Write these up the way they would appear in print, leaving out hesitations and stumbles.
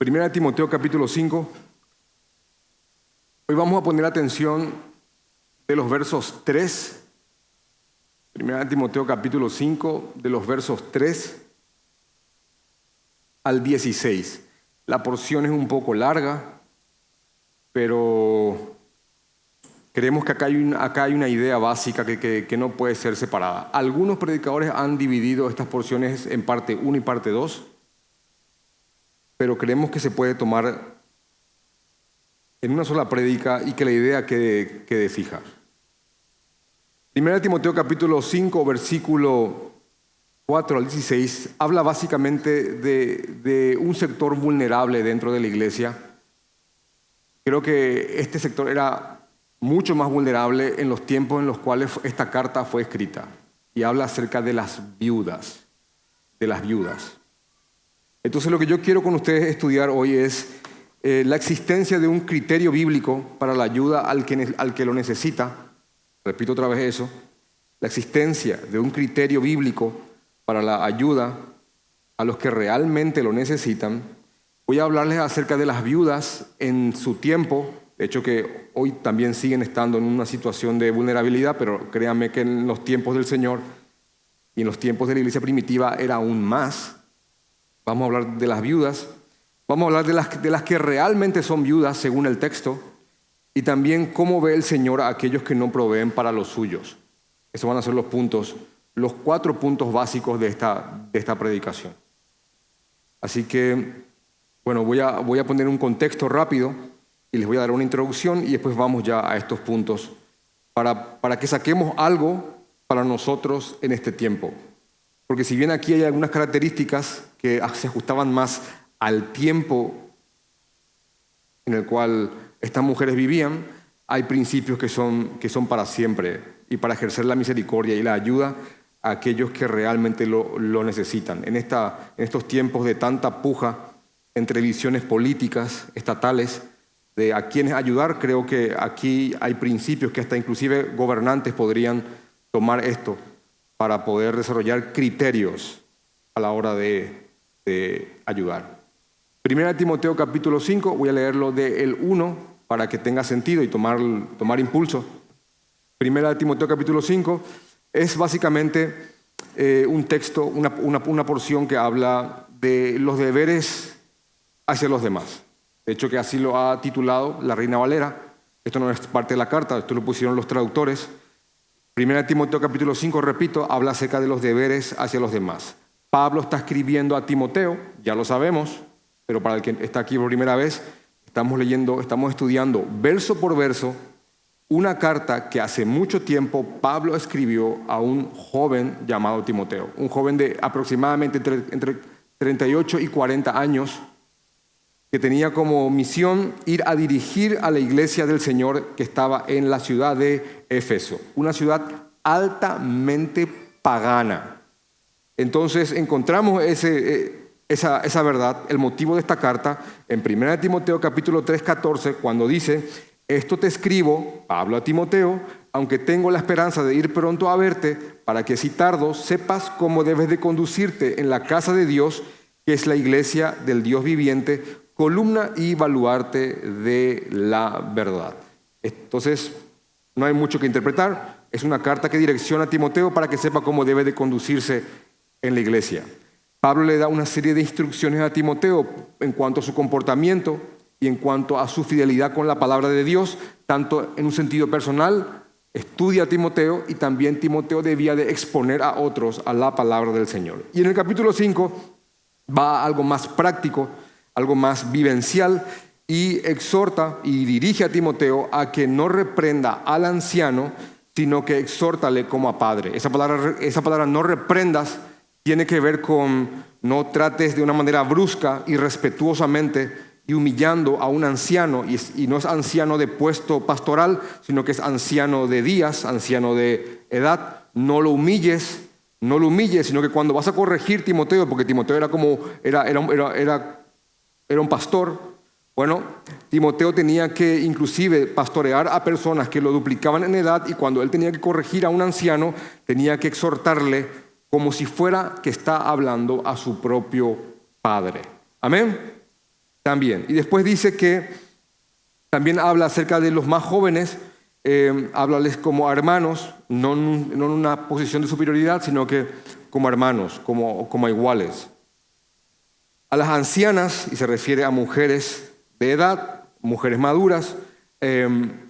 Primera de Timoteo capítulo 5. Hoy vamos a poner atención de los versos 3. Primera de Timoteo capítulo 5, de los versos 3 al 16. La porción es un poco larga, pero creemos que acá hay una idea básica que no puede ser separada. Algunos predicadores han dividido estas porciones en parte 1 y parte 2, pero creemos que se puede tomar en una sola prédica y que la idea quede fija. Primera de Timoteo capítulo 5, versículo 4 al 16, habla básicamente de un sector vulnerable dentro de la iglesia. Creo que este sector era mucho más vulnerable en los tiempos en los cuales esta carta fue escrita, y habla acerca de las viudas. Entonces lo que yo quiero con ustedes estudiar hoy es la existencia de un criterio bíblico para la ayuda al que lo necesita. Repito otra vez eso, la existencia de un criterio bíblico para la ayuda a los que realmente lo necesitan. Voy a hablarles acerca de las viudas en su tiempo, de hecho que hoy también siguen estando en una situación de vulnerabilidad, pero créanme que en los tiempos del Señor y en los tiempos de la iglesia primitiva era aún más. Vamos a hablar de las viudas, vamos a hablar de las que realmente son viudas según el texto, y también cómo ve el Señor a aquellos que no proveen para los suyos. Esos van a ser los 4 puntos básicos de esta predicación. Así que, bueno, voy a poner un contexto rápido y les voy a dar una introducción y después vamos ya a estos puntos para que saquemos algo para nosotros en este tiempo. Porque si bien aquí hay algunas características que se ajustaban más al tiempo en el cual estas mujeres vivían, hay principios que son para siempre y para ejercer la misericordia y la ayuda a aquellos que realmente lo necesitan. En estos tiempos de tanta puja entre visiones políticas, estatales, de a quienes ayudar, creo que aquí hay principios que hasta inclusive gobernantes podrían tomar esto para poder desarrollar criterios a la hora de ayudar. Primera de Timoteo capítulo 5, voy a leerlo del 1 para que tenga sentido y tomar impulso. Primera de Timoteo capítulo 5 es básicamente un texto, una porción que habla de los deberes hacia los demás. De hecho que así lo ha titulado la Reina Valera. Esto no es parte de la carta, esto lo pusieron los traductores. Primera de Timoteo capítulo 5, repito, habla acerca de los deberes hacia los demás. Pablo está escribiendo a Timoteo, ya lo sabemos, pero para el que está aquí por primera vez, estamos estudiando verso por verso una carta que hace mucho tiempo Pablo escribió a un joven llamado Timoteo, un joven de aproximadamente entre 38 y 40 años, que tenía como misión ir a dirigir a la iglesia del Señor que estaba en la ciudad de Éfeso, una ciudad altamente pagana. Entonces encontramos esa verdad, el motivo de esta carta, en 1 Timoteo capítulo 3, 14, cuando dice: esto te escribo, Pablo a Timoteo, aunque tengo la esperanza de ir pronto a verte, para que si tardo sepas cómo debes de conducirte en la casa de Dios, que es la iglesia del Dios viviente, columna y baluarte de la verdad. Entonces, no hay mucho que interpretar. Es una carta que direcciona a Timoteo para que sepa cómo debe de conducirse en la iglesia. Pablo le da una serie de instrucciones a Timoteo en cuanto a su comportamiento y en cuanto a su fidelidad con la palabra de Dios, tanto en un sentido personal. Estudia a Timoteo y también Timoteo debía de exponer a otros a la palabra del Señor. Y en el capítulo 5 va a algo más práctico, algo más vivencial, y exhorta y dirige a Timoteo a que no reprenda al anciano, sino que exhórtale como a padre. Esa palabra no reprendas tiene que ver con no trates de una manera brusca y respetuosamente y humillando a un anciano, y no es anciano de puesto pastoral, sino que es anciano de días, anciano de edad. No lo humilles, sino que cuando vas a corregir Timoteo, porque Timoteo era un pastor, bueno, Timoteo tenía que inclusive pastorear a personas que lo duplicaban en edad, y cuando él tenía que corregir a un anciano, tenía que exhortarle como si fuera que está hablando a su propio padre. Amén. también. Y después dice que también habla acerca de los más jóvenes, háblales como hermanos, no en una posición de superioridad, sino que como hermanos, como iguales. A las ancianas, y se refiere a mujeres de edad, mujeres maduras,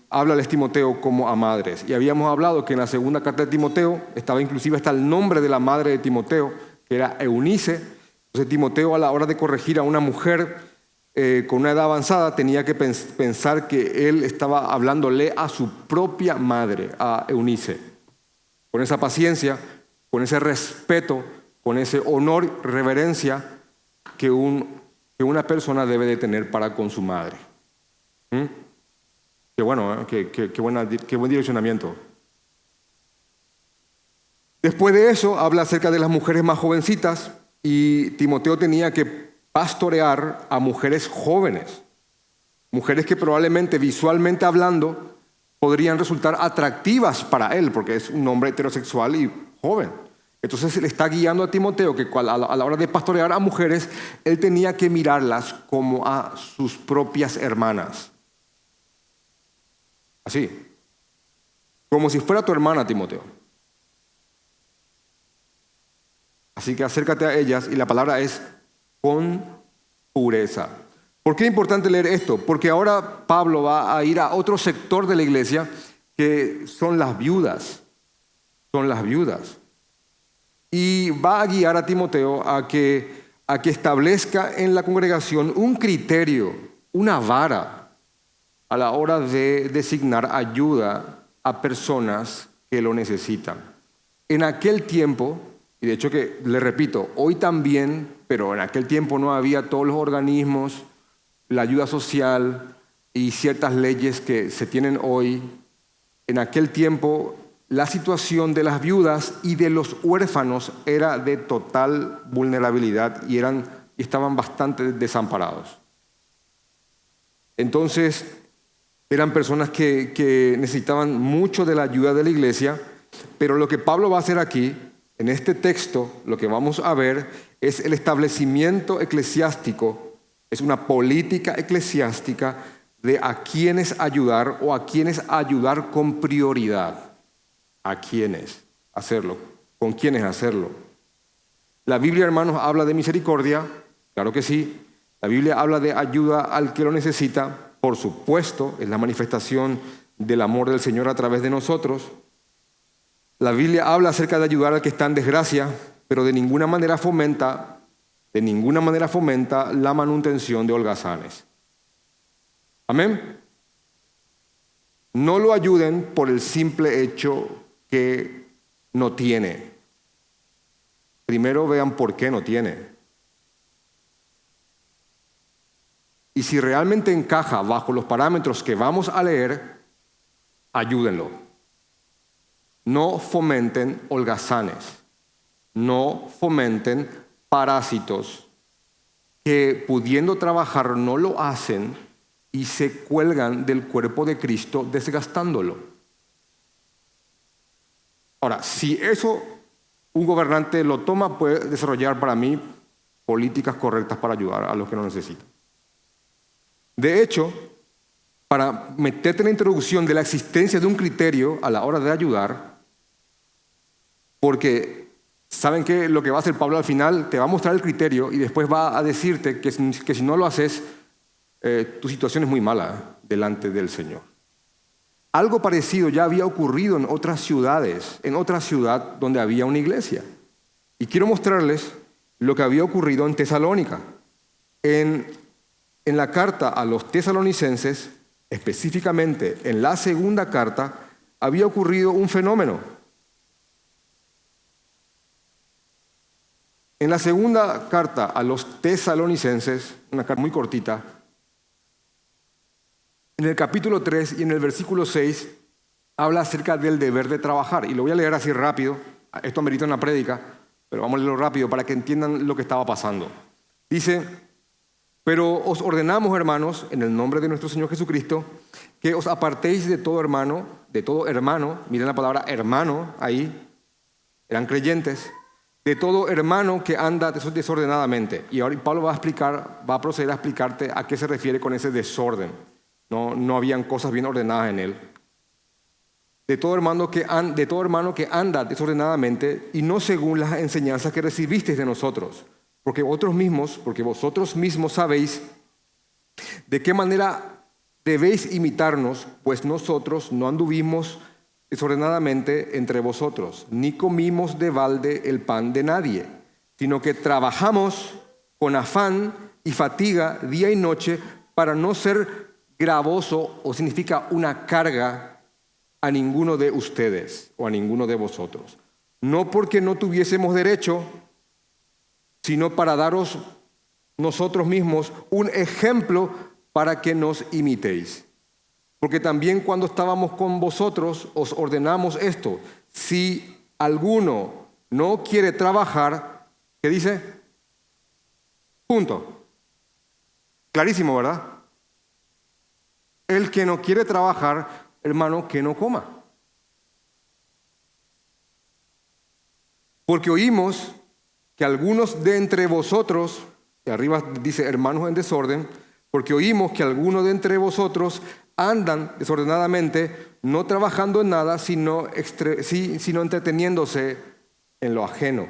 háblales Timoteo como a madres. Y habíamos hablado que en la segunda carta de Timoteo estaba inclusive hasta el nombre de la madre de Timoteo, que era Eunice. Entonces Timoteo, a la hora de corregir a una mujer con una edad avanzada, tenía que pensar que él estaba hablándole a su propia madre, a Eunice. Con esa paciencia, con ese respeto, con ese honor, reverencia que una persona debe de tener para con su madre. Qué bueno, qué buen direccionamiento. Después de eso, habla acerca de las mujeres más jovencitas y Timoteo tenía que pastorear a mujeres jóvenes, mujeres que probablemente visualmente hablando podrían resultar atractivas para él, porque es un hombre heterosexual y joven. Entonces le está guiando a Timoteo que a la hora de pastorear a mujeres, él tenía que mirarlas como a sus propias hermanas. Así, como si fuera tu hermana, Timoteo. Así que acércate a ellas y la palabra es con pureza. ¿Por qué es importante leer esto? Porque ahora Pablo va a ir a otro sector de la iglesia que son las viudas. Son las viudas. Y va a guiar a Timoteo a que establezca en la congregación un criterio, una vara, a la hora de designar ayuda a personas que lo necesitan. En aquel tiempo, y de hecho que le repito, hoy también, pero en aquel tiempo no había todos los organismos, la ayuda social y ciertas leyes que se tienen hoy. En aquel tiempo la situación de las viudas y de los huérfanos era de total vulnerabilidad y estaban bastante desamparados. Entonces eran personas que necesitaban mucho de la ayuda de la iglesia, pero lo que Pablo va a hacer aquí, en este texto, lo que vamos a ver es el establecimiento eclesiástico, es una política eclesiástica de a quiénes ayudar o a quiénes ayudar con prioridad. ¿A quiénes hacerlo? ¿Con quiénes hacerlo? La Biblia, hermanos, habla de misericordia, claro que sí. La Biblia habla de ayuda al que lo necesita, por supuesto, es la manifestación del amor del Señor a través de nosotros. La Biblia habla acerca de ayudar al que está en desgracia, pero de ninguna manera fomenta la manutención de holgazanes. Amén. No lo ayuden por el simple hecho que no tiene. Primero vean por qué no tiene. Y si realmente encaja bajo los parámetros que vamos a leer, ayúdenlo. No fomenten holgazanes. No fomenten parásitos que pudiendo trabajar no lo hacen y se cuelgan del cuerpo de Cristo desgastándolo. Ahora, si eso un gobernante lo toma, puede desarrollar para mí políticas correctas para ayudar a los que no necesitan. De hecho, para meterte en la introducción de la existencia de un criterio a la hora de ayudar, porque ¿saben qué? Lo que va a hacer Pablo al final, te va a mostrar el criterio y después va a decirte que si no lo haces, tu situación es muy mala delante del Señor. Algo parecido ya había ocurrido en otras ciudades, en otra ciudad donde había una iglesia. Y quiero mostrarles lo que había ocurrido en Tesalónica. En la carta a los tesalonicenses, específicamente en la segunda carta, había ocurrido un fenómeno. En la segunda carta a los tesalonicenses, una carta muy cortita, en el capítulo 3 y en el versículo 6 habla acerca del deber de trabajar. Y lo voy a leer así rápido. Esto amerita una prédica, pero vamos a leerlo rápido para que entiendan lo que estaba pasando. Dice: pero os ordenamos, hermanos, en el nombre de nuestro Señor Jesucristo, que os apartéis de todo hermano, miren la palabra hermano ahí, eran creyentes, de todo hermano que anda desordenadamente. Y ahora Pablo va a proceder a explicarte a qué se refiere con ese desorden. No habían cosas bien ordenadas en él. De todo hermano que anda desordenadamente y no según las enseñanzas que recibisteis de nosotros. Porque vosotros mismos sabéis de qué manera debéis imitarnos, pues nosotros no anduvimos desordenadamente entre vosotros, ni comimos de balde el pan de nadie, sino que trabajamos con afán y fatiga día y noche para no ser gravoso, o significa una carga, a ninguno de ustedes o a ninguno de vosotros. No porque no tuviésemos derecho, sino para daros nosotros mismos un ejemplo para que nos imitéis. Porque también cuando estábamos con vosotros os ordenamos esto: si alguno no quiere trabajar, ¿qué dice? Punto. Clarísimo, ¿verdad? El que no quiere trabajar, hermano, que no coma. Porque oímos que algunos de entre vosotros, y arriba dice hermanos en desorden, porque oímos que algunos de entre vosotros andan desordenadamente, no trabajando en nada, sino entreteniéndose en lo ajeno.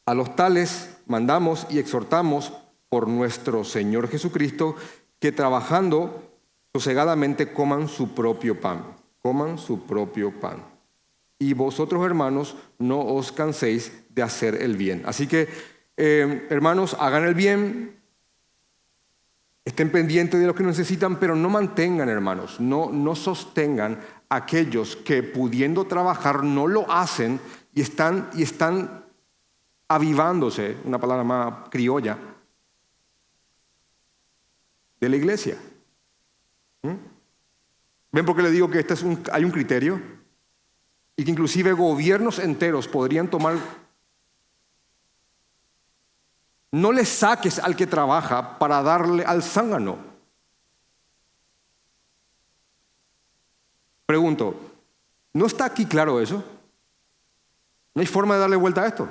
A los tales mandamos y exhortamos por nuestro Señor Jesucristo, que trabajando sosegadamente coman su propio pan. Coman su propio pan. Y vosotros, hermanos, no os canséis de hacer el bien. Así que, hermanos, hagan el bien, estén pendientes de lo que necesitan, pero no mantengan, hermanos, no sostengan a aquellos que, pudiendo trabajar, no lo hacen y están avivándose, una palabra más criolla, de la iglesia. ¿Ven por qué le digo que hay un criterio? Y que inclusive gobiernos enteros podrían tomar. No le saques al que trabaja para darle al zángano. Pregunto, ¿no está aquí claro eso? ¿No hay forma de darle vuelta a esto?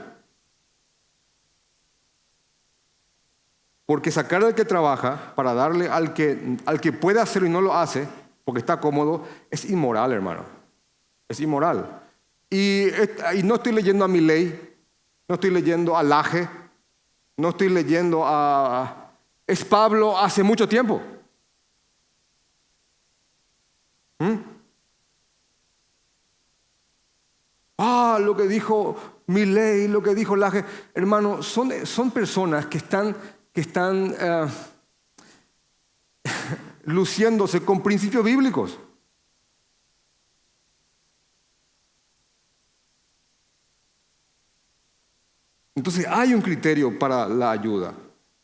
Porque sacar al que trabaja para darle al que puede hacerlo y no lo hace, porque está cómodo, es inmoral, hermano. Es inmoral. Y no estoy leyendo a Milei, no estoy leyendo a Laje, no estoy leyendo a... Es Pablo hace mucho tiempo. Lo que dijo Milei, lo que dijo Laje. Hermano, son personas que están luciéndose con principios bíblicos. Entonces hay un criterio para la ayuda.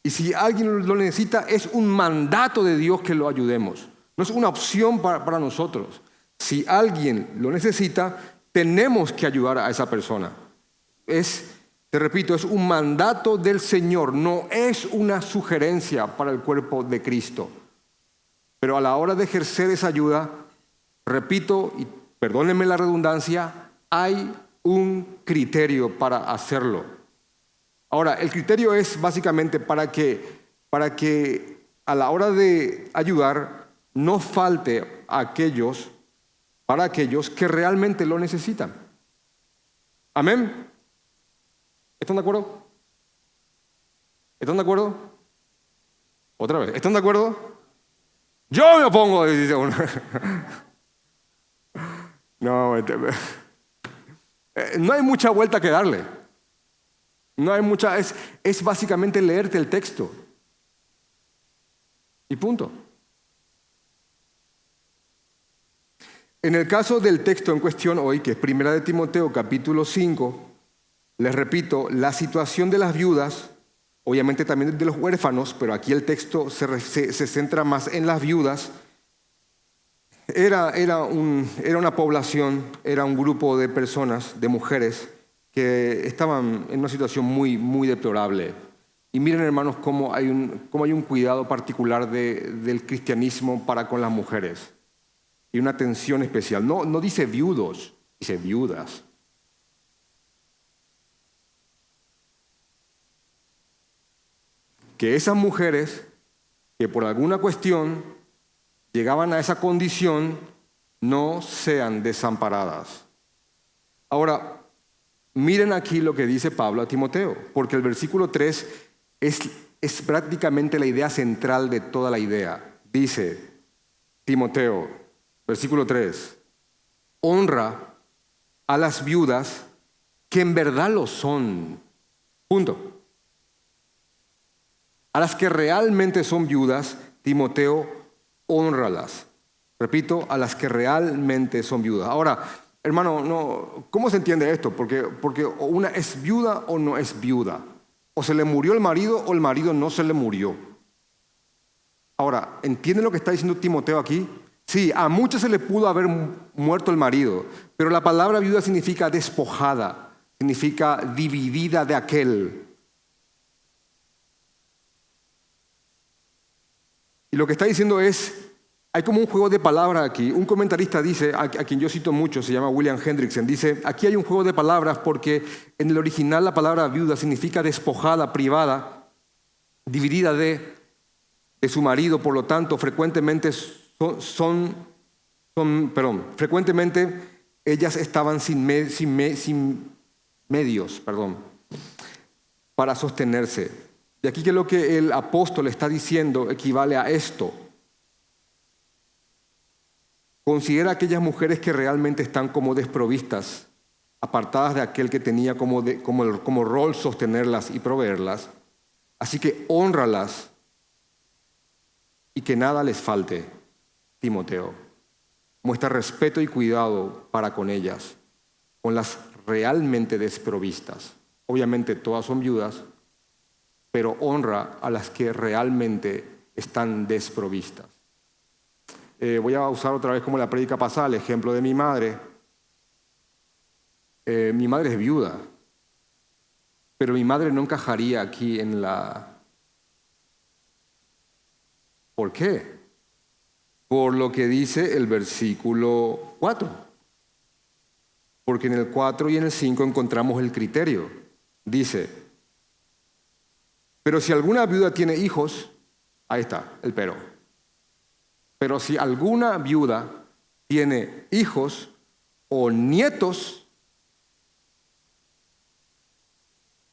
Y si alguien lo necesita, es un mandato de Dios que lo ayudemos. No es una opción para nosotros. Si alguien lo necesita, tenemos que ayudar a esa persona. Te repito, es un mandato del Señor, no es una sugerencia para el cuerpo de Cristo. Pero a la hora de ejercer esa ayuda, repito, y perdónenme la redundancia, hay un criterio para hacerlo. Ahora, el criterio es básicamente para que a la hora de ayudar no falte para aquellos que realmente lo necesitan. ¿Amén? ¿Están de acuerdo? ¿Están de acuerdo? Otra vez, ¿están de acuerdo? Yo me opongo, dice uno. No hay mucha vuelta que darle. No hay mucha, es básicamente leerte el texto. Y punto. En el caso del texto en cuestión hoy, que es 1 de Timoteo capítulo 5, les repito, la situación de las viudas, obviamente también de los huérfanos, pero aquí el texto se centra más en las viudas. Era una población, era un grupo de personas, de mujeres, que estaban en una situación muy, muy deplorable. Y miren, hermanos, cómo hay un cuidado particular del cristianismo para con las mujeres. Y una atención especial. No dice viudos, dice viudas. que esas mujeres que por alguna cuestión llegaban a esa condición no sean desamparadas. Ahora, miren aquí lo que dice Pablo a Timoteo, porque el versículo 3 es prácticamente la idea central de toda la idea. Dice Timoteo, versículo 3, honra a las viudas que en verdad lo son. Punto. A las que realmente son viudas, Timoteo, hónralas. Repito, a las que realmente son viudas. Ahora, hermano, ¿cómo se entiende esto? Porque una es viuda o no es viuda. O se le murió el marido o el marido no se le murió. Ahora, ¿entienden lo que está diciendo Timoteo aquí? Sí, a muchos se le pudo haber muerto el marido, pero la palabra viuda significa despojada, significa dividida de aquel. Y lo que está diciendo es, hay como un juego de palabras aquí. Un comentarista dice, a quien yo cito mucho, se llama William Hendrickson, dice, aquí hay un juego de palabras porque en el original la palabra viuda significa despojada, privada, dividida de su marido, por lo tanto, frecuentemente ellas estaban sin medios para sostenerse. De aquí que lo que el apóstol está diciendo equivale a esto. Considera a aquellas mujeres que realmente están como desprovistas, apartadas de aquel que tenía como rol sostenerlas y proveerlas. Así que hónralas y que nada les falte, Timoteo. Muestra respeto y cuidado para con ellas, con las realmente desprovistas. Obviamente todas son viudas, pero honra a las que realmente están desprovistas. Voy a usar otra vez como la prédica pasada el ejemplo de mi madre. Mi madre es viuda, pero mi madre no encajaría aquí en la... ¿Por qué? Por lo que dice el versículo 4. Porque en el 4 y en el 5 encontramos el criterio. Dice, pero si alguna viuda tiene hijos, ahí está, el pero. Pero si alguna viuda tiene hijos o nietos,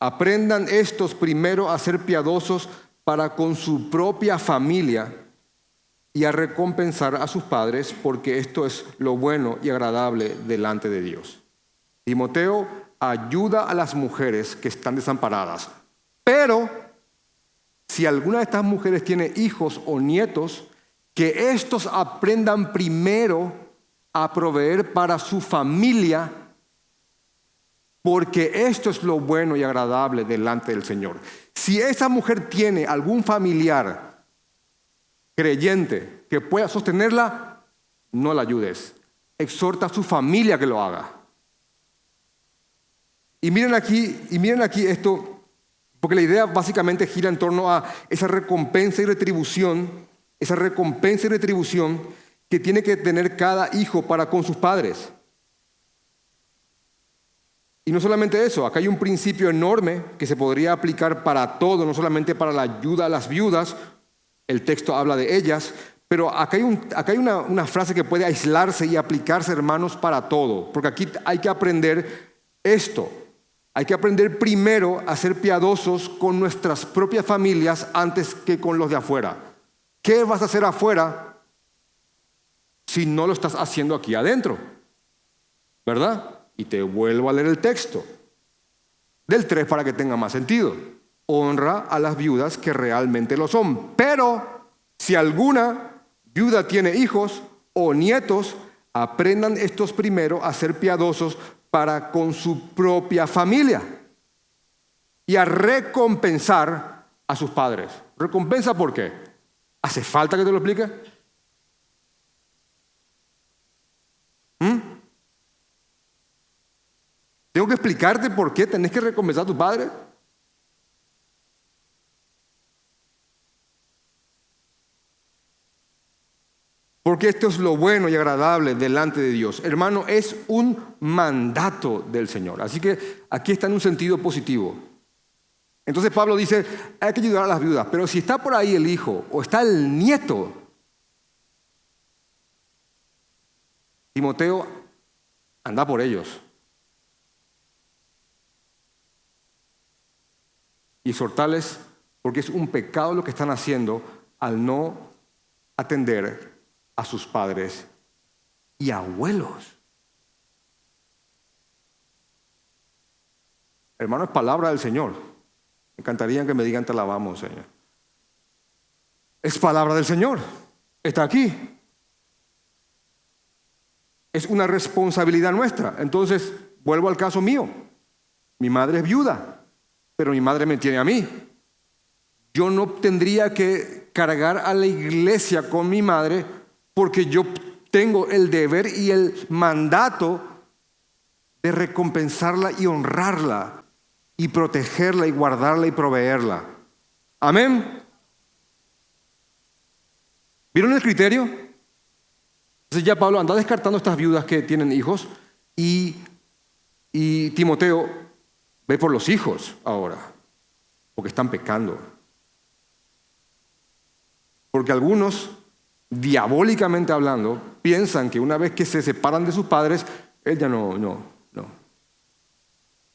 aprendan estos primero a ser piadosos para con su propia familia y a recompensar a sus padres, porque esto es lo bueno y agradable delante de Dios. Timoteo ayuda a las mujeres que están desamparadas, pero si alguna de estas mujeres tiene hijos o nietos, que estos aprendan primero a proveer para su familia, porque esto es lo bueno y agradable delante del Señor. Si esa mujer tiene algún familiar creyente que pueda sostenerla, no la ayudes. Exhorta a su familia que lo haga. Y miren aquí esto, porque la idea básicamente gira en torno a esa recompensa y retribución que tiene que tener cada hijo para con sus padres. Y no solamente eso, acá hay un principio enorme que se podría aplicar para todo, no solamente para la ayuda a las viudas, el texto habla de ellas, pero acá hay una frase que puede aislarse y aplicarse, hermanos, para todo, porque aquí hay que aprender esto. Hay que aprender primero a ser piadosos con nuestras propias familias antes que con los de afuera. ¿Qué vas a hacer afuera si no lo estás haciendo aquí adentro? ¿Verdad? Y te vuelvo a leer el texto del 3 para que tenga más sentido. Honra a las viudas que realmente lo son. Pero si alguna viuda tiene hijos o nietos, aprendan estos primero a ser piadosos para con su propia familia y a recompensar a sus padres. ¿Recompensa por qué? ¿Hace falta que te lo explique? ¿Tengo que explicarte por qué tenés que recompensar a tu padre? Porque esto es lo bueno y agradable delante de Dios. Hermano, es un mandato del Señor. Así que aquí está en un sentido positivo. Entonces Pablo dice, hay que ayudar a las viudas, pero si está por ahí el hijo o está el nieto, Timoteo, anda por ellos. Y exhortarles, porque es un pecado lo que están haciendo al no atender a sus padres y abuelos. Hermano, es palabra del Señor. Me encantaría que me digan, te alabamos, Señor. Es palabra del Señor. Está aquí. Es una responsabilidad nuestra. Entonces, vuelvo al caso mío. Mi madre es viuda, pero mi madre me tiene a mí. Yo no tendría que cargar a la iglesia con mi madre porque yo tengo el deber y el mandato de recompensarla y honrarla y protegerla y guardarla y proveerla. Amén. ¿Vieron el criterio? Entonces ya Pablo anda descartando estas viudas que tienen hijos y Timoteo ve por los hijos ahora, porque están pecando. Porque algunos, diabólicamente hablando, piensan que una vez que se separan de sus padres, él ya no.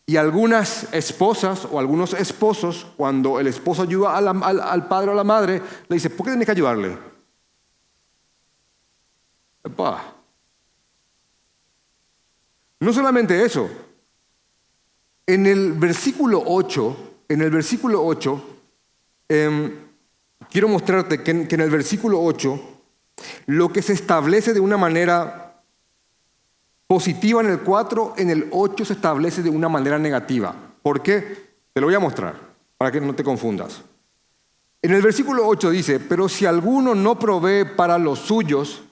Y algunas esposas o algunos esposos, cuando el esposo ayuda al padre o a la madre, le dice, ¿por qué tienes que ayudarle? Epa. No solamente eso. En el versículo 8, quiero mostrarte que en el versículo 8, lo que se establece de una manera positiva en el 4, en el 8 se establece de una manera negativa. ¿Por qué? Te lo voy a mostrar, para que no te confundas. En el versículo 8 dice, pero si alguno no provee para los suyos,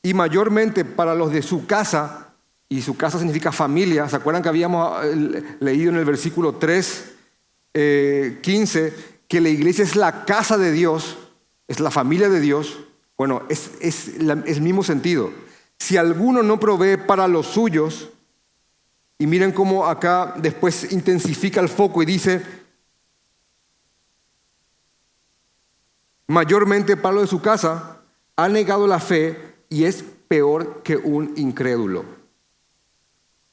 y mayormente para los de su casa, y su casa significa familia. ¿Se acuerdan que habíamos leído en el versículo 3, 15, que la iglesia es la casa de Dios, es la familia de Dios? Bueno, es el mismo sentido. Si alguno no provee para los suyos, y miren cómo acá después intensifica el foco y dice, mayormente para los de su casa, ha negado la fe y es peor que un incrédulo.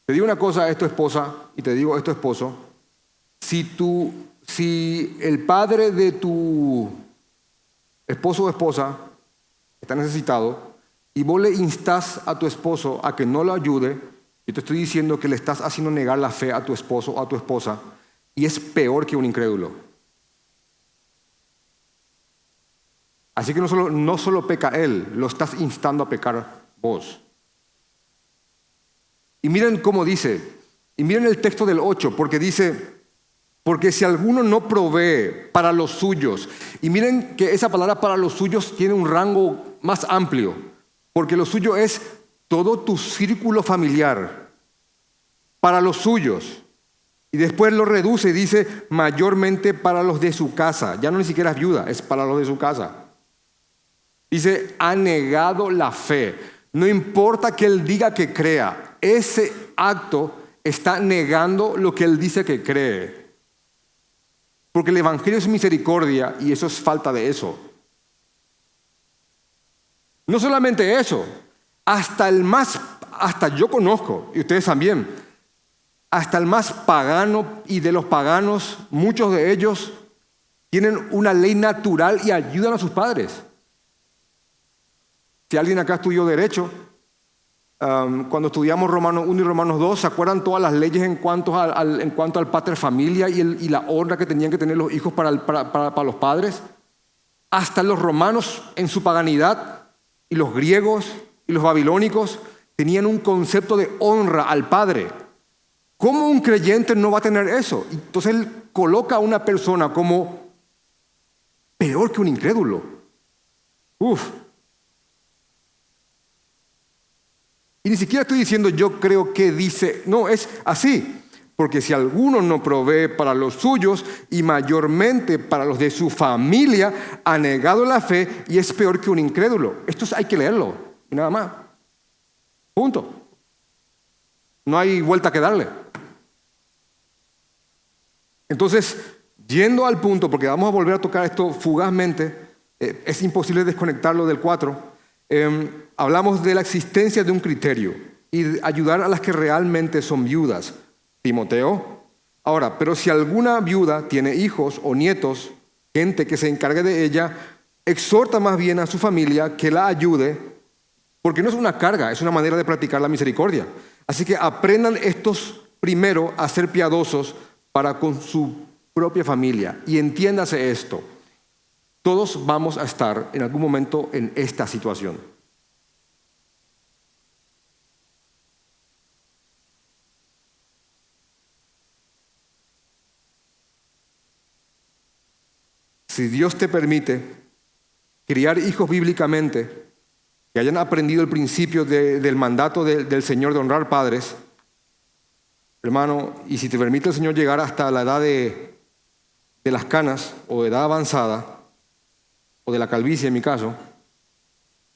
Te digo una cosa, esto esposa, y te digo esto esposo. Si el padre de tu esposo o esposa está necesitado y vos le instás a tu esposo a que no lo ayude, yo te estoy diciendo que le estás haciendo negar la fe a tu esposo o a tu esposa, y es peor que un incrédulo. Así que no solo peca él, lo estás instando a pecar vos. Y miren cómo dice, y miren el texto del 8, porque dice, porque si alguno no provee para los suyos, y miren que esa palabra para los suyos tiene un rango más amplio, porque lo suyo es todo tu círculo familiar, para los suyos. Y después lo reduce y dice, mayormente para los de su casa. Ya no ni siquiera es viuda, es para los de su casa. Dice, ha negado la fe. No importa que él diga que crea, ese acto está negando lo que él dice que cree. Porque el evangelio es misericordia y eso es falta de eso. No solamente eso, hasta yo conozco, y ustedes también, hasta el más pagano y de los paganos, muchos de ellos tienen una ley natural y ayudan a sus padres. Si alguien acá estudió Derecho, cuando estudiamos Romanos 1 y Romanos 2, ¿se acuerdan todas las leyes en cuanto al pater familia y la honra que tenían que tener los hijos para los padres? Hasta los romanos en su paganidad y los griegos y los babilónicos tenían un concepto de honra al padre. ¿Cómo un creyente no va a tener eso? Entonces él coloca a una persona como peor que un incrédulo. Y ni siquiera estoy diciendo yo creo que dice, no, es así. Porque si alguno no provee para los suyos y mayormente para los de su familia, ha negado la fe y es peor que un incrédulo. Esto hay que leerlo, y nada más. Punto. No hay vuelta que darle. Entonces, yendo al punto, porque vamos a volver a tocar esto fugazmente, es imposible desconectarlo del 4, hablamos de la existencia de un criterio y de ayudar a las que realmente son viudas. Timoteo. Ahora, pero si alguna viuda tiene hijos o nietos, gente que se encargue de ella, exhorta más bien a su familia que la ayude, porque no es una carga, es una manera de practicar la misericordia. Así que aprendan estos primero a ser piadosos para con su propia familia. Y entiéndase esto, todos vamos a estar en algún momento en esta situación. Si Dios te permite criar hijos bíblicamente, que hayan aprendido el principio del mandato del Señor de honrar padres, hermano, y si te permite el Señor llegar hasta la edad de las canas o de edad avanzada, o de la calvicie en mi caso,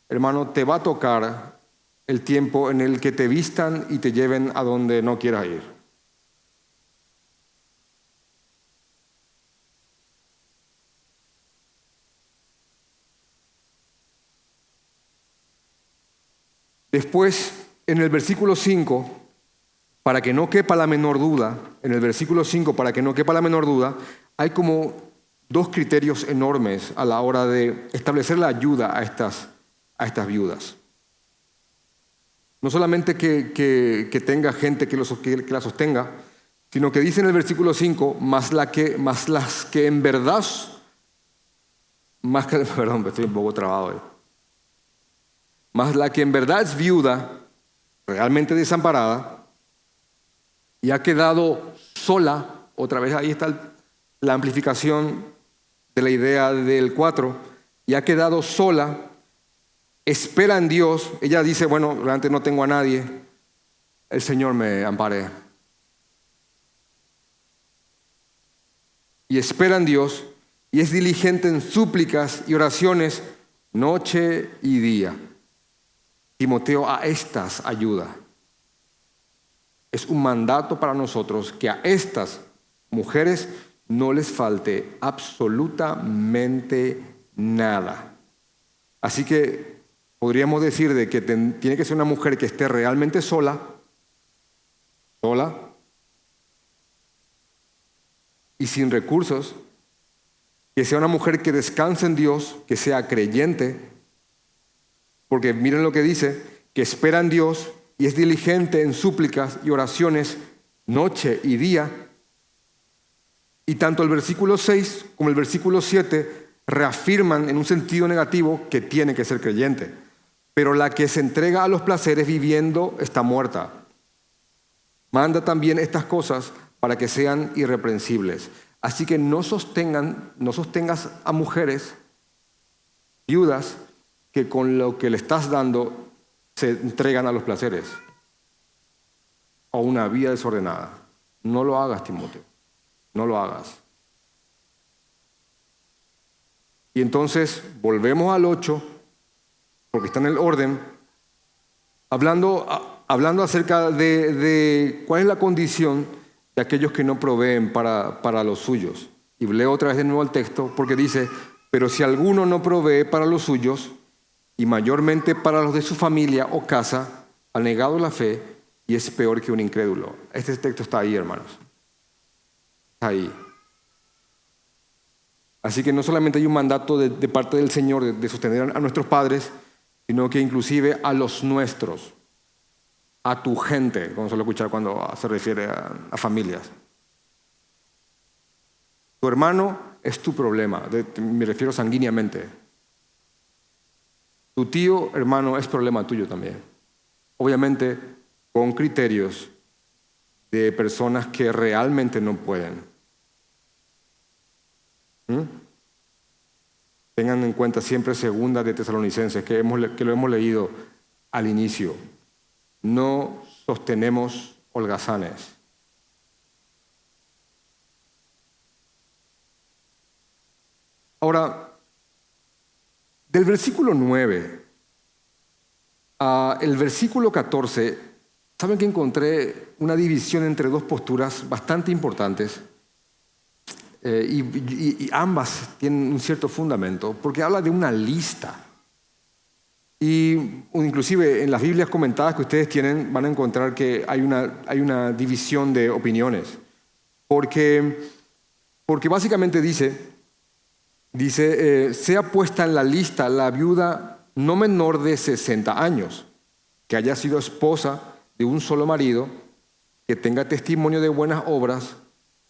hermano, te va a tocar el tiempo en el que te vistan y te lleven a donde no quieras ir. Después, en el versículo 5, para que no quepa la menor duda, en el versículo 5, para que no quepa la menor duda, hay como dos criterios enormes a la hora de establecer la ayuda a estas viudas. No solamente que tenga gente que la sostenga, sino que dice en el versículo 5, más las que en verdad, perdón, estoy un poco trabado hoy. Más la que en verdad es viuda, realmente desamparada, y ha quedado sola, otra vez ahí está la amplificación de la idea del 4, y ha quedado sola, espera en Dios. Ella dice, bueno, realmente no tengo a nadie, el Señor me ampare. Y espera en Dios, y es diligente en súplicas y oraciones, noche y día. Timoteo a estas ayuda. Es un mandato para nosotros que a estas mujeres no les falte absolutamente nada. Así que podríamos decir de que tiene que ser una mujer que esté realmente sola, y sin recursos, que sea una mujer que descanse en Dios, que sea creyente, porque miren lo que dice, que espera en Dios y es diligente en súplicas y oraciones noche y día. Y tanto el versículo 6 como el versículo 7 reafirman en un sentido negativo que tiene que ser creyente. Pero la que se entrega a los placeres viviendo está muerta. Manda también estas cosas para que sean irreprensibles. Así que no sostengas a mujeres viudas que con lo que le estás dando se entregan a los placeres o una vida desordenada. No lo hagas, Timoteo. No lo hagas. Y entonces volvemos al 8, porque está en el orden, hablando acerca de cuál es la condición de aquellos que no proveen para los suyos. Y leo otra vez de nuevo el texto, porque dice, pero si alguno no provee para los suyos, y mayormente para los de su familia o casa, ha negado la fe y es peor que un incrédulo. Este texto está ahí, hermanos. Está ahí. Así que no solamente hay un mandato de parte del Señor de sostener a nuestros padres, sino que inclusive a los nuestros, a tu gente, como suele escuchar cuando se refiere a familias. Tu hermano es tu problema, me refiero sanguíneamente. Tu tío, hermano, es problema tuyo también. Obviamente, con criterios de personas que realmente no pueden. Tengan en cuenta siempre segunda de Tesalonicenses, que lo hemos leído al inicio. No sostenemos holgazanes. Ahora, del versículo 9 al versículo 14 saben que encontré una división entre dos posturas bastante importantes y ambas tienen un cierto fundamento, porque habla de una lista. Y inclusive en las Biblias comentadas que ustedes tienen van a encontrar que hay una división de opiniones. Porque básicamente dice, sea puesta en la lista la viuda no menor de 60 años, que haya sido esposa de un solo marido, que tenga testimonio de buenas obras,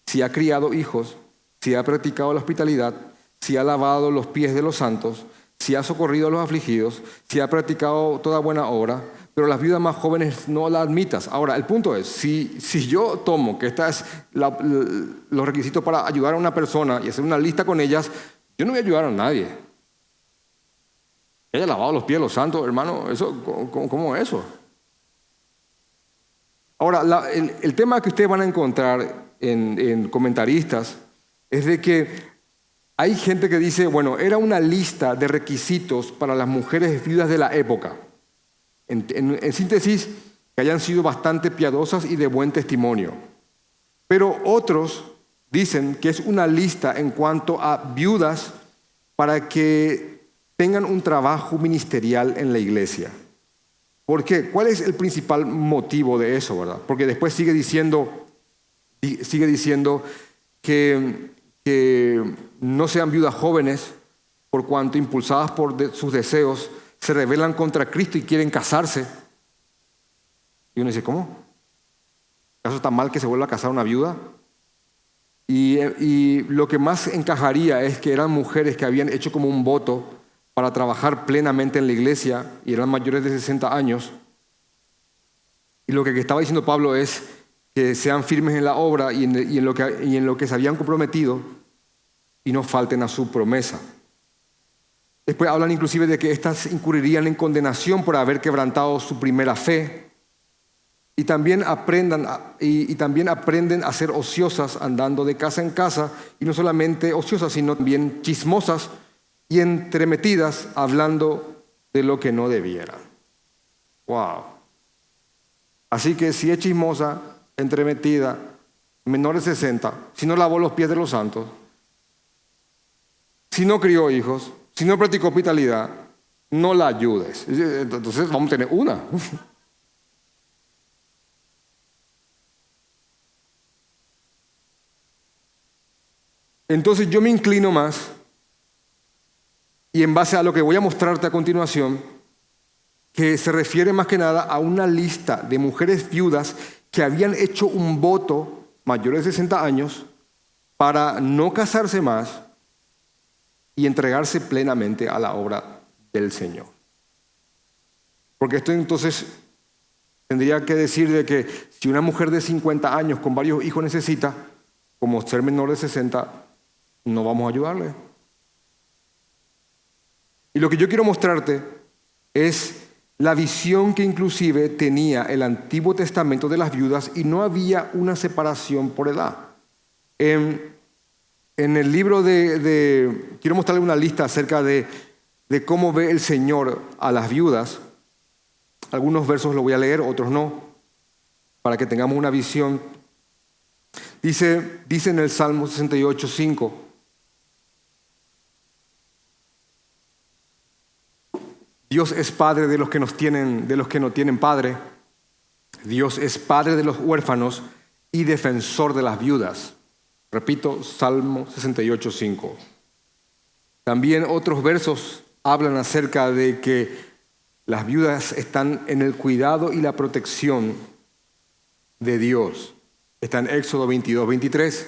si ha criado hijos, si ha practicado la hospitalidad, si ha lavado los pies de los santos, si ha socorrido a los afligidos, si ha practicado toda buena obra, pero las viudas más jóvenes no la admitas. Ahora, el punto es, si yo tomo que estas es los requisitos para ayudar a una persona y hacer una lista con ellas, yo no voy a ayudar a nadie. Que haya lavado los pies de los santos, hermano, ¿cómo es eso? Ahora, el tema que ustedes van a encontrar en comentaristas es de que hay gente que dice, bueno, era una lista de requisitos para las mujeres viudas de la época. En síntesis, que hayan sido bastante piadosas y de buen testimonio. Pero otros dicen que es una lista en cuanto a viudas para que tengan un trabajo ministerial en la iglesia. ¿Por qué? ¿Cuál es el principal motivo de eso, verdad? Porque después sigue diciendo que no sean viudas jóvenes, por cuanto impulsadas por sus deseos se rebelan contra Cristo y quieren casarse. Y uno dice, ¿cómo? ¿Acaso está mal que se vuelva a casar una viuda? Y lo que más encajaría es que eran mujeres que habían hecho como un voto para trabajar plenamente en la iglesia y eran mayores de 60 años. Y lo que estaba diciendo Pablo es que sean firmes en la obra y en lo que se habían comprometido y no falten a su promesa. Después hablan inclusive de que éstas incurrirían en condenación por haber quebrantado su primera fe y también aprenden a ser ociosas andando de casa en casa, y no solamente ociosas sino también chismosas y entremetidas hablando de lo que no debieran. Wow. Así que si es chismosa, entremetida, menor de 60, si no lavó los pies de los santos, si no crió hijos, si no practicó hospitalidad, no la ayudes. Entonces vamos a tener una. Entonces yo me inclino más, y en base a lo que voy a mostrarte a continuación, que se refiere más que nada a una lista de mujeres viudas que habían hecho un voto mayores de 60 años para no casarse más y entregarse plenamente a la obra del Señor. Porque esto entonces tendría que decir de que si una mujer de 50 años con varios hijos necesita, como ser menor de 60, no vamos a ayudarle. Y lo que yo quiero mostrarte es la visión que inclusive tenía el Antiguo Testamento de las viudas, y no había una separación por edad. En el libro quiero mostrarle una lista acerca de cómo ve el Señor a las viudas. Algunos versos los voy a leer, otros no, para que tengamos una visión. Dice en el Salmo 68:5, Dios es padre de los que no tienen padre. Dios es padre de los huérfanos y defensor de las viudas. Repito, Salmo 68:5. También otros versos hablan acerca de que las viudas están en el cuidado y la protección de Dios. Está en Éxodo 22:23,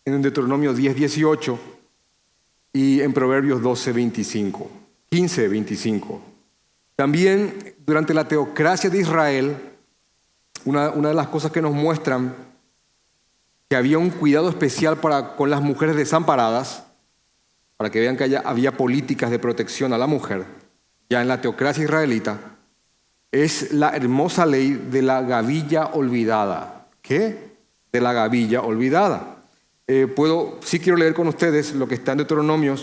en Deuteronomio 10:18 y en Proverbios 15:25. También durante la teocracia de Israel, una de las cosas que nos muestran que había un cuidado especial con las mujeres desamparadas, para que vean que había políticas de protección a la mujer, ya en la teocracia israelita, es la hermosa ley de la gavilla olvidada. ¿Qué? De la gavilla olvidada. Sí quiero leer con ustedes lo que está en Deuteronomio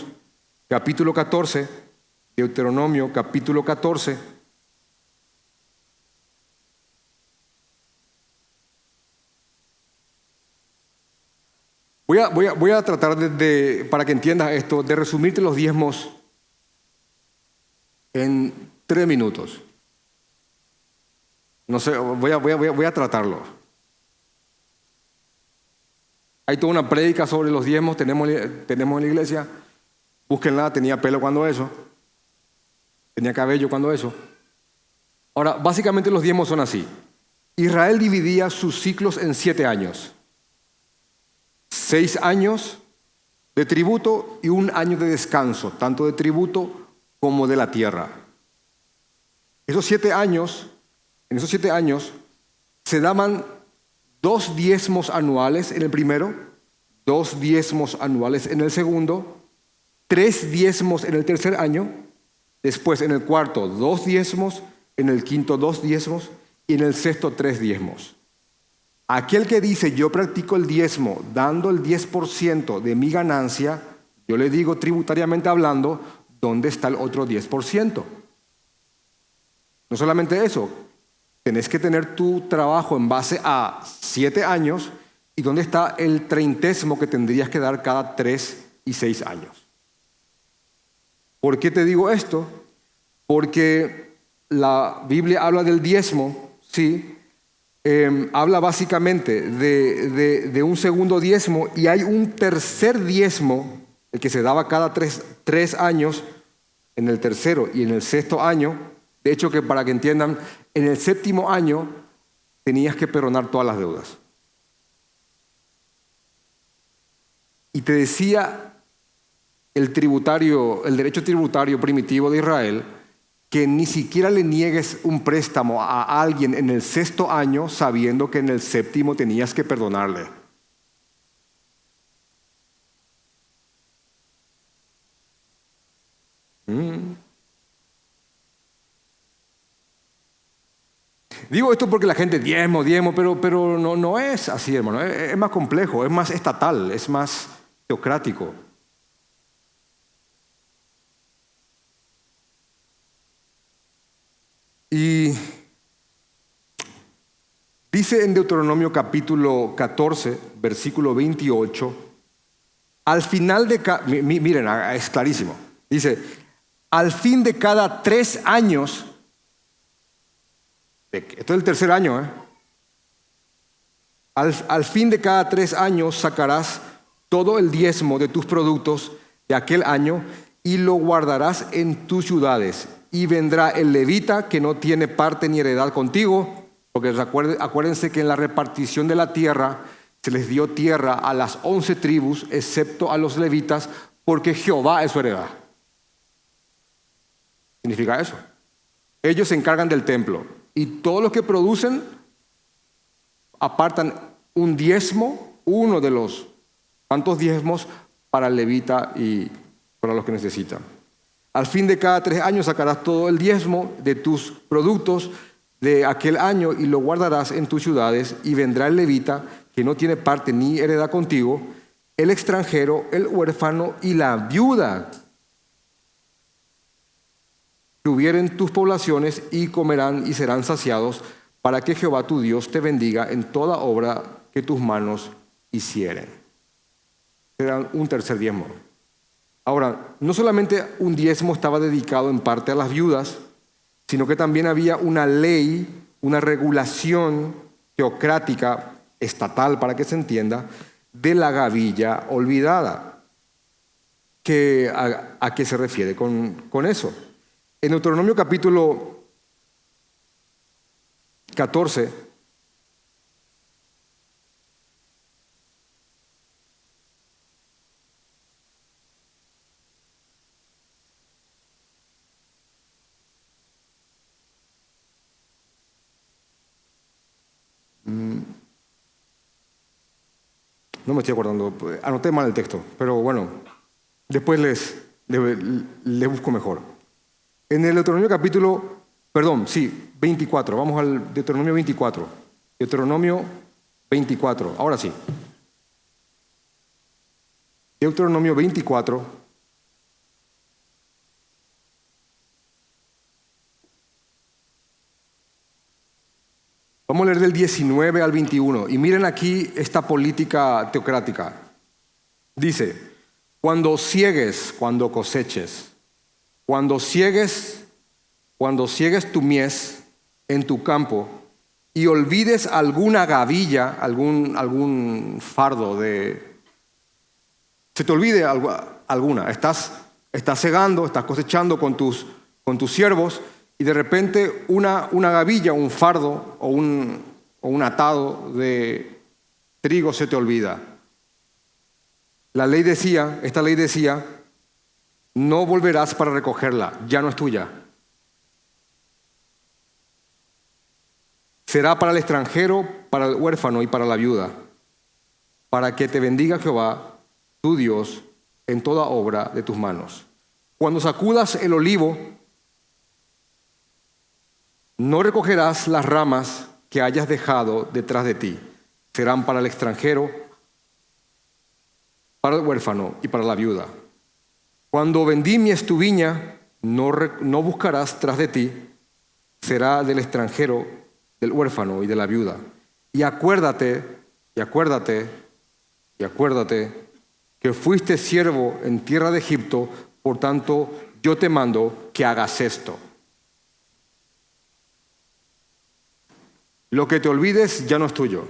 capítulo 14, Deuteronomio capítulo 14, Voy a tratar para que entiendas esto, de resumirte los diezmos en 3 minutos. No sé, voy a tratarlo. Hay toda una prédica sobre los diezmos, tenemos en la iglesia. Búsquenla, tenía pelo cuando eso. Tenía cabello cuando eso. Ahora, básicamente los diezmos son así. Israel dividía sus ciclos en 7 años. 6 años de tributo y 1 año de descanso, tanto de tributo como de la tierra. En esos 7 años se daban 2 diezmos anuales en el primero, 2 diezmos anuales en el segundo, 3 diezmos en el tercer año, después en el cuarto 2 diezmos, en el quinto 2 diezmos y en el sexto 3 diezmos. Aquel que dice yo practico el diezmo dando el 10% de mi ganancia, yo le digo tributariamente hablando, ¿dónde está el otro 10%? No solamente eso, tenés que tener tu trabajo en base a 7 años y dónde está el 30º que tendrías que dar cada 3 y 6 años. ¿Por qué te digo esto? Porque la Biblia habla del diezmo, sí, habla básicamente de un segundo diezmo y hay un tercer diezmo, el que se daba cada 3 años, en el tercero y en el sexto año. De hecho, que para que entiendan, en el séptimo año tenías que perdonar todas las deudas. Y te decía el derecho tributario primitivo de Israel, que ni siquiera le niegues un préstamo a alguien en el sexto año sabiendo que en el séptimo tenías que perdonarle. Digo esto porque la gente diezmo, pero no es así, hermano. Es más complejo, es más estatal, es más teocrático. Y dice en Deuteronomio capítulo 14, versículo 28, al final de miren, es clarísimo. Dice, al fin de cada 3 años, esto es el tercer año, al fin de cada 3 años sacarás todo el diezmo de tus productos de aquel año y lo guardarás en tus ciudades. Y vendrá el levita que no tiene parte ni heredad contigo, porque acuérdense que en la repartición de la tierra se les dio tierra a las 11 tribus, excepto a los levitas, porque Jehová es su heredad. ¿Significa eso? Ellos se encargan del templo y todos los que producen apartan un diezmo, uno de los tantos diezmos para el levita y para los que necesitan. Al fin de cada 3 años sacarás todo el diezmo de tus productos de aquel año y lo guardarás en tus ciudades, y vendrá el levita que no tiene parte ni heredad contigo, el extranjero, el huérfano y la viuda que hubieren tus poblaciones, y comerán y serán saciados, para que Jehová tu Dios te bendiga en toda obra que tus manos hicieren. Será un tercer diezmo. Ahora, no solamente un diezmo estaba dedicado en parte a las viudas, sino que también había una ley, una regulación teocrática, estatal, para que se entienda, de la gavilla olvidada. ¿A qué se refiere con eso? En Deuteronomio capítulo 14, no me estoy acordando, anoté mal el texto, pero bueno, después les busco mejor. En el Deuteronomio capítulo, 24, vamos al Deuteronomio 24. Deuteronomio 24, ahora sí. Deuteronomio 24. Vamos a leer del 19 al 21 y miren aquí esta política teocrática. Dice, cuando ciegues, cuando coseches, cuando ciegues tu mies en tu campo y olvides alguna gavilla, algún fardo se te olvide alguna, estás segando, estás cosechando con tus siervos y de repente una gavilla, un fardo o un atado de trigo se te olvida. Esta ley decía, no volverás para recogerla, ya no es tuya. Será para el extranjero, para el huérfano y para la viuda, para que te bendiga Jehová, tu Dios, en toda obra de tus manos. Cuando sacudas el olivo, no recogerás las ramas que hayas dejado detrás de ti. Serán para el extranjero, para el huérfano y para la viuda. Cuando vendimies tu viña, no buscarás tras de ti, será del extranjero, del huérfano y de la viuda. Y acuérdate que fuiste siervo en tierra de Egipto, por tanto yo te mando que hagas esto. Lo que te olvides ya no es tuyo.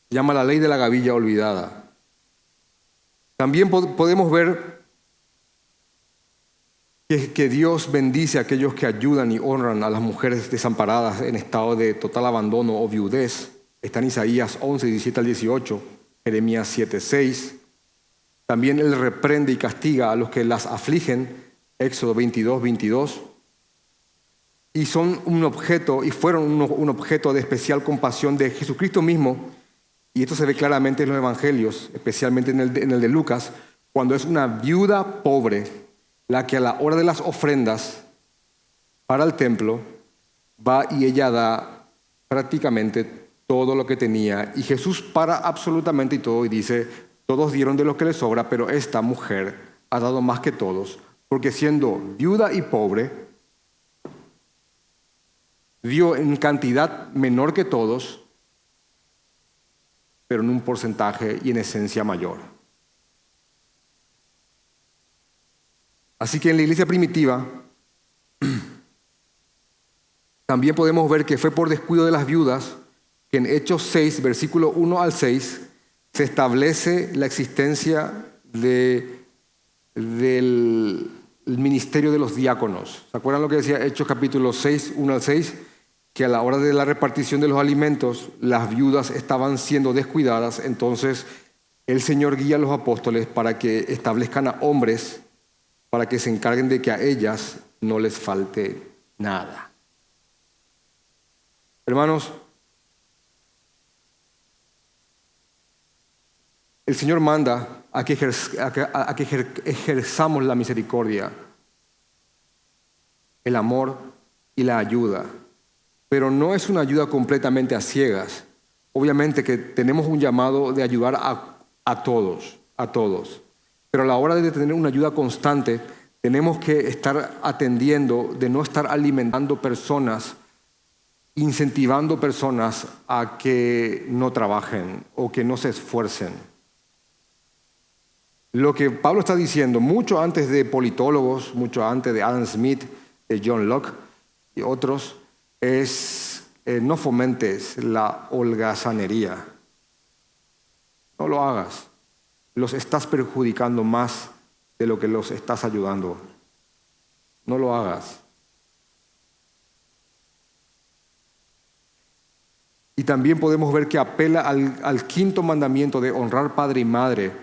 Se llama la ley de la gavilla olvidada. También podemos ver que Dios bendice a aquellos que ayudan y honran a las mujeres desamparadas en estado de total abandono o viudez. Está en Isaías 11, 17 al 18, Jeremías 7, 6. También Él reprende y castiga a los que las afligen, Éxodo 22, 22. Y son fueron un objeto de especial compasión de Jesucristo mismo. Y esto se ve claramente en los evangelios, especialmente en el de Lucas, cuando es una viuda pobre la que a la hora de las ofrendas para el templo va y ella da prácticamente todo lo que tenía. Y Jesús para absolutamente todo y dice, todos dieron de lo que les sobra, pero esta mujer ha dado más que todos, porque siendo viuda y pobre, dio en cantidad menor que todos, pero en un porcentaje y en esencia mayor. Así que en la iglesia primitiva también podemos ver que fue por descuido de las viudas que en Hechos 6, versículo 1 al 6, se establece la existencia del ministerio de los diáconos. ¿Se acuerdan lo que decía Hechos capítulo 6, 1 al 6? Que a la hora de la repartición de los alimentos, las viudas estaban siendo descuidadas, entonces el Señor guía a los apóstoles para que establezcan a hombres para que se encarguen de que a ellas no les falte nada. Hermanos, el Señor manda a que ejerzamos la misericordia, el amor y la ayuda. Pero no es una ayuda completamente a ciegas. Obviamente que tenemos un llamado de ayudar a todos. Pero a la hora de tener una ayuda constante, tenemos que estar atendiendo, de no estar alimentando personas, incentivando personas a que no trabajen o que no se esfuercen. Lo que Pablo está diciendo, mucho antes de politólogos, mucho antes de Adam Smith, de John Locke y otros, es no fomentes la holgazanería. No lo hagas. Los estás perjudicando más de lo que los estás ayudando. No lo hagas. Y también podemos ver que apela al quinto mandamiento de honrar padre y madre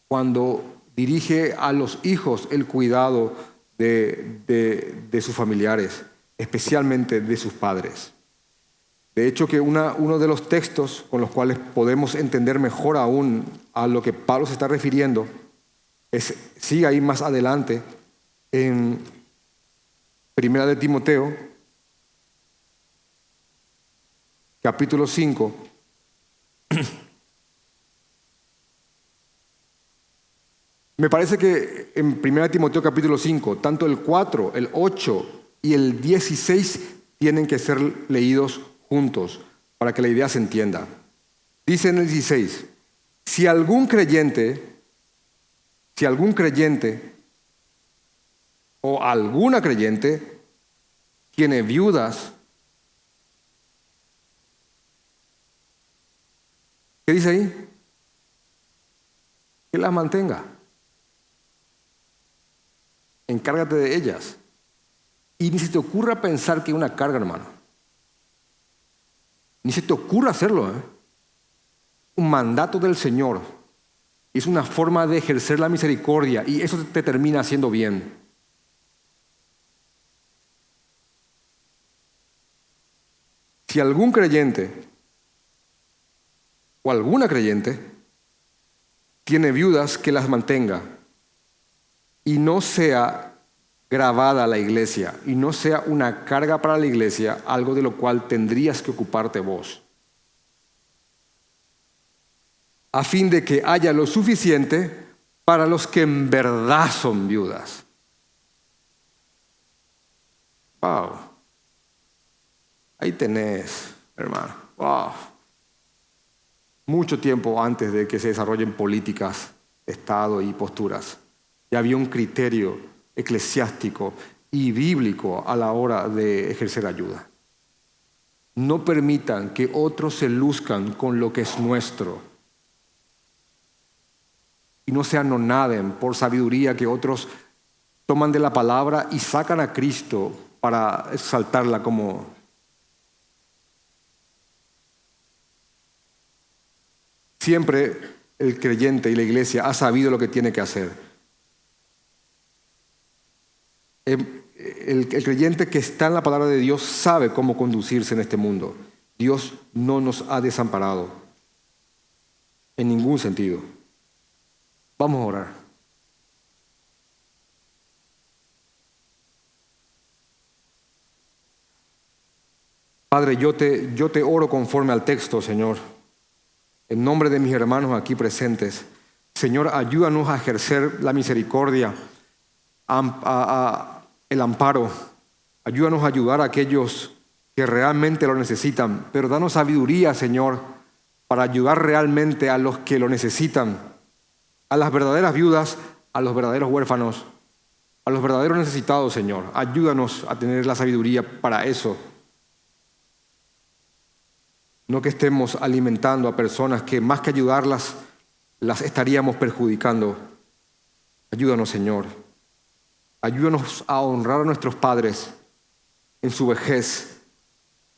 cuando dirige a los hijos el cuidado de sus familiares, especialmente de sus padres. De hecho, que uno de los textos con los cuales podemos entender mejor aún a lo que Pablo se está refiriendo sigue ahí más adelante en 1 de Timoteo, capítulo 5. Me parece que en 1 Timoteo capítulo 5, tanto el 4, el 8 y el 16 tienen que ser leídos juntos para que la idea se entienda. Dice en el 16, si algún creyente o alguna creyente tiene viudas, ¿qué dice ahí? Que las mantenga. Encárgate de ellas. Y ni se te ocurra pensar que es una carga, hermano. Ni se te ocurra hacerlo, ¿eh? Un mandato del Señor. Es una forma de ejercer la misericordia y eso te termina haciendo bien. Si algún creyente o alguna creyente tiene viudas, que las mantenga y no sea grabada a la iglesia y no sea una carga para la iglesia, algo de lo cual tendrías que ocuparte vos, a fin de que haya lo suficiente para los que en verdad son viudas. Wow. Ahí tenés, hermano. Wow. Mucho tiempo antes de que se desarrollen políticas, Estado y posturas, ya había un criterio eclesiástico y bíblico a la hora de ejercer ayuda. No permitan que otros se luzcan con lo que es nuestro y no se anonaden por sabiduría que otros toman de la palabra y sacan a Cristo para exaltarla como... Siempre el creyente y la iglesia ha sabido lo que tiene que hacer. El creyente que está en la palabra de Dios sabe cómo conducirse en este mundo. Dios no nos ha desamparado en ningún sentido. Vamos a orar. Padre, yo te oro conforme al texto, Señor. En nombre de mis hermanos aquí presentes, Señor, ayúdanos a ejercer la misericordia, el amparo. Ayúdanos a ayudar a aquellos que realmente lo necesitan, pero danos sabiduría, Señor, para ayudar realmente a los que lo necesitan, a las verdaderas viudas, a los verdaderos huérfanos, a los verdaderos necesitados, Señor. Ayúdanos a tener la sabiduría para eso. No que estemos alimentando a personas que más que ayudarlas, las estaríamos perjudicando. Ayúdanos, Señor. Ayúdanos a honrar a nuestros padres en su vejez.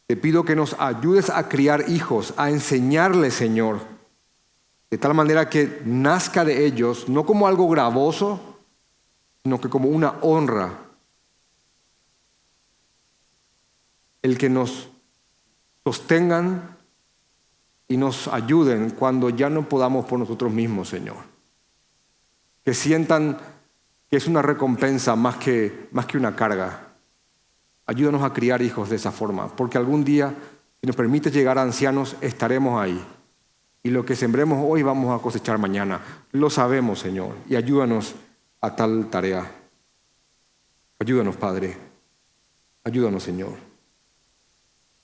Te pido que nos ayudes a criar hijos, a enseñarles, Señor, de tal manera que nazca de ellos, no como algo gravoso, sino que como una honra. El que nos sostengan y nos ayuden cuando ya no podamos por nosotros mismos, Señor. Que sientan que es una recompensa más que una carga. Ayúdanos a criar hijos de esa forma, porque algún día, si nos permite llegar a ancianos, estaremos ahí. Y lo que sembremos hoy vamos a cosechar mañana. Lo sabemos, Señor, y ayúdanos a tal tarea. Ayúdanos, Padre. Ayúdanos, Señor.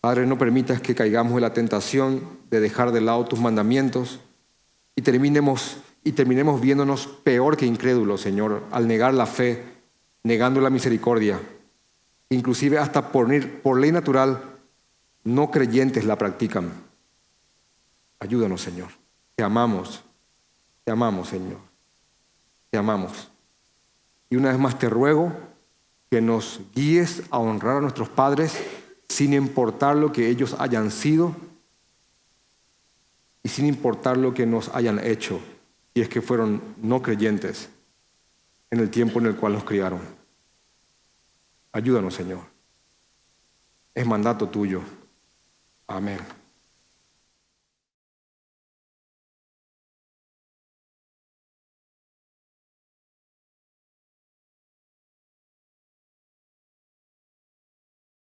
Padre, no permitas que caigamos en la tentación de dejar de lado tus mandamientos y terminemos viéndonos peor que incrédulos, Señor, al negar la fe, negando la misericordia. Inclusive hasta por ley natural, no creyentes la practican. Ayúdanos, Señor. Te amamos, Señor. Te amamos. Y una vez más te ruego que nos guíes a honrar a nuestros padres sin importar lo que ellos hayan sido y sin importar lo que nos hayan hecho, si es que fueron no creyentes en el tiempo en el cual nos criaron. Ayúdanos, Señor. Es mandato tuyo. Amén.